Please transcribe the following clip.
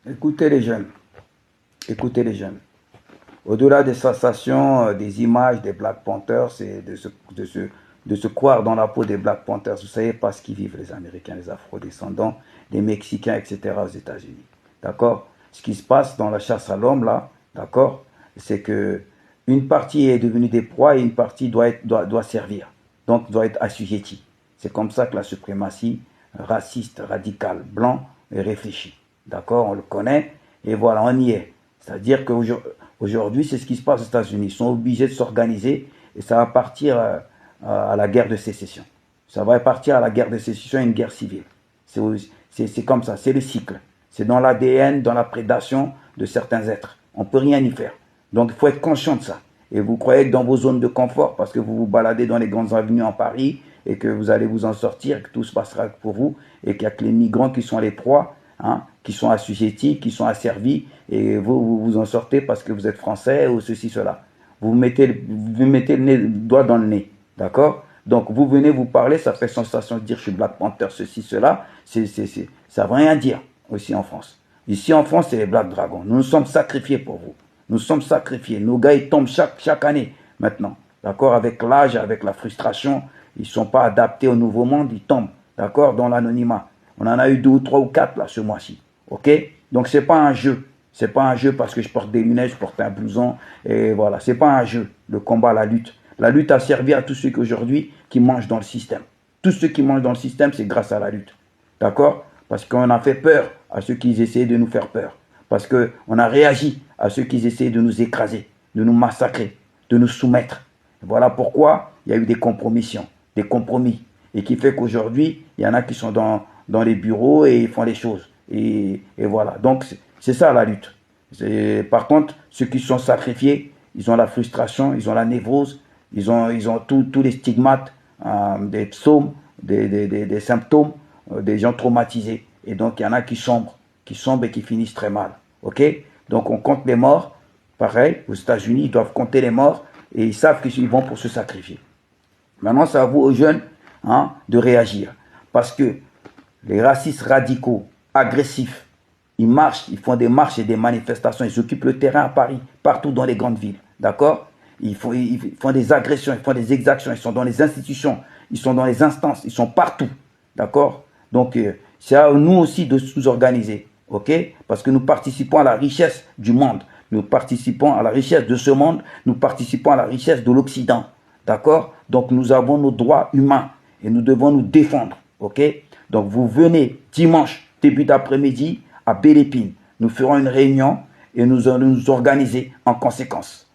Écoutez les jeunes. Au-delà des sensations, des images des Black Panthers, c'est de se croire dans la peau des Black Panthers. Vous savez pas ce qu'ils vivent, les Américains, les Afro-descendants, les Mexicains, etc. aux États-Unis. D'accord? Ce qui se passe dans la chasse à l'homme, là, d'accord? C'est que une partie est devenue des proies et une partie doit servir. Donc, doit être assujettie. C'est comme ça que la suprématie raciste, radicale, blanc est réfléchie. D'accord? On le connaît et voilà, on y est. C'est-à-dire qu'aujourd'hui, c'est ce qui se passe aux États-Unis. Ils sont obligés de s'organiser et ça va partir à la guerre de sécession. Ça va partir à la guerre de sécession et une guerre civile. C'est comme ça, c'est le cycle. C'est dans l'ADN, dans la prédation de certains êtres. On ne peut rien y faire. Donc il faut être conscient de ça. Et vous croyez que dans vos zones de confort, parce que vous vous baladez dans les grandes avenues en Paris et que vous allez vous en sortir, que tout se passera pour vous et qu'il n'y a que les migrants qui sont les proies, hein, qui sont assujettis, qui sont asservis et vous en sortez parce que vous êtes français ou ceci, cela. Vous mettez le doigt dans le nez. D'accord? Donc vous venez vous parler, ça fait sensation de dire je suis Black Panther, ceci, cela. Ça ne veut rien dire aussi en France. Ici en France, c'est les Black Dragons. Nous nous sommes sacrifiés pour vous. Nous sommes sacrifiés. Nos gars, ils tombent chaque année maintenant. D'accord? Avec l'âge, avec la frustration, ils ne sont pas adaptés au nouveau monde, ils tombent. D'accord? Dans l'anonymat. On en a eu 2 ou 3 ou 4 là ce mois-ci. Ok? Donc c'est pas un jeu. C'est pas un jeu parce que je porte des lunettes, je porte un blouson. Et voilà. C'est pas un jeu. Le combat, la lutte. La lutte a servi à tous ceux qu'aujourd'hui qui mangent dans le système. Tous ceux qui mangent dans le système, c'est grâce à la lutte. D'accord? Parce qu'on a fait peur à ceux qui essayaient de nous faire peur. Parce qu'on a réagi à ceux qui essayaient de nous écraser, de nous massacrer, de nous soumettre. Voilà pourquoi il y a eu des compromissions, des compromis. Et qui fait qu'aujourd'hui, il y en a qui sont dans les bureaux et ils font les choses. Et voilà. Donc, c'est ça la lutte. Par contre, ceux qui sont sacrifiés, ils ont la frustration, ils ont la névrose, ils ont tous les stigmates, des psaumes, des symptômes, des gens traumatisés. Et donc, il y en a qui sombrent et qui finissent très mal. OK? Donc, on compte les morts. Pareil, aux États-Unis, ils doivent compter les morts et ils savent qu'ils vont pour se sacrifier. Maintenant, c'est à vous, aux jeunes, hein, de réagir. Parce que les racistes radicaux, agressifs, ils marchent, ils font des marches et des manifestations, ils occupent le terrain à Paris, partout dans les grandes villes. D'accord? Ils font des agressions, ils font des exactions, ils sont dans les institutions, ils sont dans les instances, ils sont partout. D'accord? Donc, c'est à nous aussi de nous organiser. OK? Parce que nous participons à la richesse du monde. Nous participons à la richesse de ce monde. Nous participons à la richesse de l'Occident. D'accord? Donc, nous avons nos droits humains et nous devons nous défendre. OK? Donc, vous venez dimanche, début d'après-midi, à Belle Épine. Nous ferons une réunion et nous allons nous organiser en conséquence.